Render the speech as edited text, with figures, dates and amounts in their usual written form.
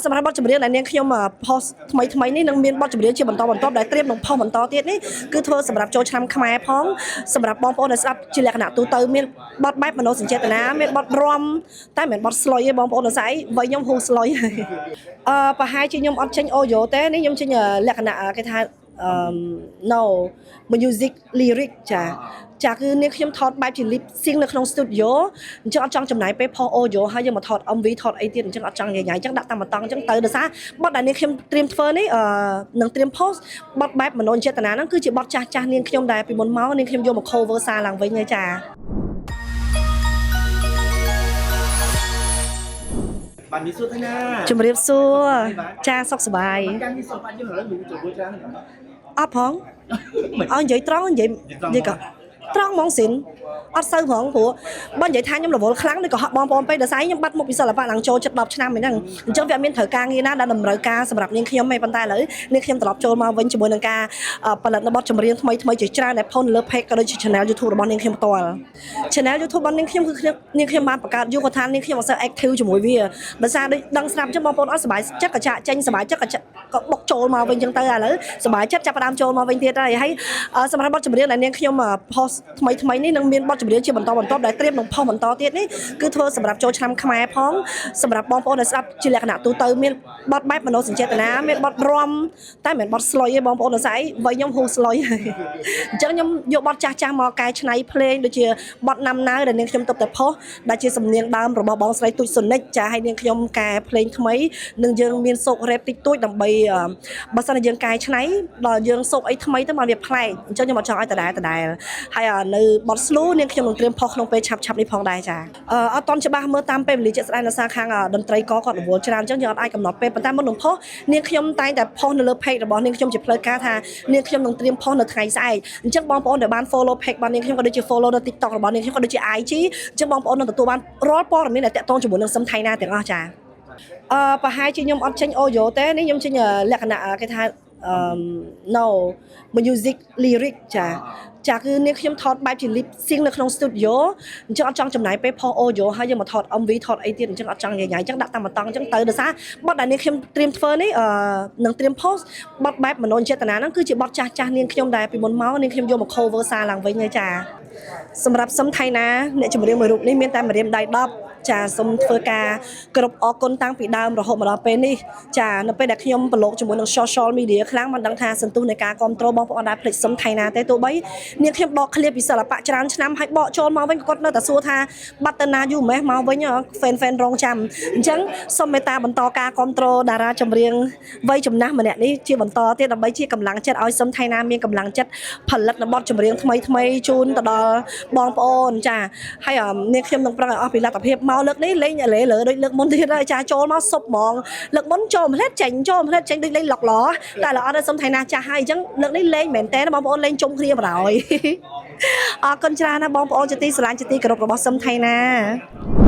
สำหรับบทចម្រៀងដែលនាងខ្ញុំផុសថ្មីនេះនឹងមានបទចម្រៀងជាបន្តដែលត្រៀមនឹងផុសបន្តទៀតនេះគឺធ្វើសម្រាប់ចូលឆ្នាំខ្មែរផងសម្រាប់បងប្អូនដែលស្ដាប់ជាលក្ខណៈទូទៅមានបទបែបមនោសញ្ចេតនាមានបទរាំតែមិនមែនបទស្លុយទេបងប្អូនដោយសារវ័យខ្ញុំហ៊ូស្លុយប្រហែលជាខ្ញុំអត់ចេញអូយ៉ូទេនេះខ្ញុំចេញលក្ខណៈគេថា no music lyric ចាគឺនាងខ្ញុំថតបែបជា lip sync នៅក្នុង studio អញ្ចឹងអត់ចង់ចំណាយពេលផុស audio ហើយយើងមកថត MV ថតអីទៀតអញ្ចឹងអត់ចង់ញ៉ៃអញ្ចឹងដាក់តាមបន្តអញ្ចឹងទៅដោយសារបទដែលនាងខ្ញុំត្រៀមធ្វើនេះនឹងត្រៀម post បទបែបមនោចេតនាហ្នឹងគឺជាបទចាស់នាងខ្ញុំដែលពីមុនមកនាងខ្ញុំយកមក cover សារឡើងវិញហើយចាបាទនេះសួរថាជំរាបសួរចាសុខសប្បាយការនេះសុខអាចយើងឥឡូវលោកចូលច្រើនអត់ផងឲ្យនិយាយត្រង់និយាយក៏ត្រង់ហ្មងសិនអត់សូវហ្មងព្រោះបើនិយាយថាខ្ញុំរវល់ខ្លាំងដូចក៏ហក់បងប្អូនពេកដោយសារខ្ញុំបាត់មុខពីសិល្បៈឡើងចូលចិត្ត10ឆ្នាំហ្នឹងអញ្ចឹងវាអត់មានត្រូវការងារណាដែលតម្រូវការសម្រាប់នាងខ្ញុំទេប៉ុន្តែឥឡូវនាងខ្ញុំត្រឡប់ចូលមកវិញជាមួយនឹងការផលិតបទចម្រៀងថ្មីជាច្រើនដែលផុសនៅលើ page ក៏ដូចជា channel YouTube របស់នាងខ្ញុំផ្ទាល់ channel YouTube របស់នាងខ្ញុំគឺនាងខ្ញុំបានបង្កើតយូរគាត់ថានាងខ្ញុំអត់សូវ active ជាមួយវាដោយសារដូចដឹងស្រាប់អញ្ចឹងបងប្អូនអត់សប្បាយចិត្តក៏ចាក់ចេញសប្បាយចិត្តក៏បុកចូលមកវិញអញ្ចឹងទៅឥឡូវសប្បាយចិត្តចាប់ផ្ដើមចូលមកវិញទៀតហើយសម្រាប់បទចម្រៀងដែលនាងខ្ញុំផុសថ្មីនេះនឹងមានបទចម្រៀងជាបន្តដែលត្រៀមនឹងផុសបន្តទៀតនេះគឺធ្វើសម្រាប់ចូលឆ្នាំខ្មែរផងសម្រាប់បងប្អូនដែលស្ដាប់ជាលក្ខណៈទូទៅមានបទបែបមនោសញ្ចេតនាមានបទរាំតែមិនមែនបទស្លុយទេបងប្អូនដោយសារវ័យខ្ញុំហ៊ូស្លុយអញ្ចឹងខ្ញុំយកបទចាស់មកកែច្នៃភ្លេងដូចជាបទណាំណាវដែលនាងខ្ញុំទុកតែផុសដែលជាសំនៀងដើមរបស់បងស្រីទូចសុនិចចាឲ្យនាងខ្ញុំកែភ្លេងថ្មីនឹងយើងមានសូករ៉េបតិចតួចដើម្បីបើសិនជាយើងកែច្នៃដល់យើងសូកអីថ្មីទៅមកវាប្លែកអញ្ចឹងខ្ញុំអត់ចង់ឲ្យដដែលហើយនៅបទស្លូនាងខ្ញុំនឹងត្រៀមផុសក្នុងពេលឆាប់នេះផងដែរចាអត់តន់ច្បាស់មើលតាមពេលវេលាជាក់ស្ដែងនៅសារខាងតន្ត្រីគាត់រវល់ច្រើនអញ្ចឹងយើងអត់អាចកំណត់ពេលប៉ុន្តែមុននឹងផុសនាងខ្ញុំតែងតែផុសនៅលើ page របស់នាងខ្ញុំជាផ្លូវការថានាងខ្ញុំនឹងត្រៀមផុសនៅថ្ងៃស្អែកអញ្ចឹងបងប្អូនដែលបាន follow page របស់នាងខ្ញុំក៏ដូចជា follow នៅ TikTok របស់នាងខ្ញុំក៏ដូចជា IG អញ្ចឹងបងប្អូននឹងទទួលបានរាល់ព័ត៌មានដែលតាក់ទងជាមួយនឹងសឹមថៃណាទាំងអស់ចាប្រហែលជាខ្ញុំអត់ចេញអូយ៉ូទេនេះខ្ញុំចេញលក្ខណៈគេថាno music lyric ចាគឺនាងខ្ញុំថតបែបជា lip sync នៅក្នុង studio អញ្ចឹងអត់ចង់ចំណាយពេលផុស audio ហើយយើងមកថត MV ថតអីទៀតអញ្ចឹងអត់ចង់ញ៉ៃអញ្ចឹងដាក់តាមបន្តអញ្ចឹងទៅដោយសារបទដែលនាងខ្ញុំត្រៀមធ្វើនេះនឹងត្រៀម post បទបែបមនោចេតនាហ្នឹងគឺជាបទចាស់នាងខ្ញុំដែលពីមុនមកនាងខ្ញុំយកមក cover សារឡើងវិញហើយចាសម្រាប់សឹមថៃណាអ្នកចម្រៀងមួយរូបនេះមានតែម្រាមដៃ10ចាសូមធ្វើការគ្រប់អរគុណតាំងពីដើមរហូតមកដល់ពេលនេះចានៅពេលដែលខ្ញុំប្រឡូកជាមួយនឹង social media ខ្លាំងមិនដឹងថាសន្ទុះនៃការគ្រប់គ្រងបងប្អូនដែលផ្លេចសឹមថៃណាទេទោះបីនាងខ្ញុំដកឃ្លាពីសិល្បៈច្រើនឆ្នាំហើយបកចូលមកវិញគាត់នៅតែសួរថាបាត់ទៅណាយូរម៉េះមកវិញfan រងចាំអញ្ចឹងសូមមេត្តាបន្តការគ្រប់គ្រងតារាចម្រៀងវ័យចំណាស់ម្នាក់នេះជាបន្តទៀតដើម្បីជាកម្លាំងចិត្តឲ្យសឹមថៃណាមានកម្លាំងចិត្តផលិតបទចម្រៀងថ្មីជូនទៅដល់បងប្អូនចាហើយនាងខ្ញុំនឹងប្រឹងឲ្យអស់ពីលទ្ធភាពមកលើកនេះលេងលើដូចលើកមុនទៀតហើយចាចូលមកសុបហ្មងលើកមុនចូលផ្លែតចេញដូចលេងឡុកឡតែឥឡូវអត់ទៅសុំថៃណាចាស់ហើយអញ្ចឹងលើកនេះលេងមែនតើបងប្អូនលេងជុំគ្នាបណ្ដោយអរគុណច្រើនណាបងប្អូនជាទីស្រឡាញ់ជាទីគោរពរបស់សុំថៃណា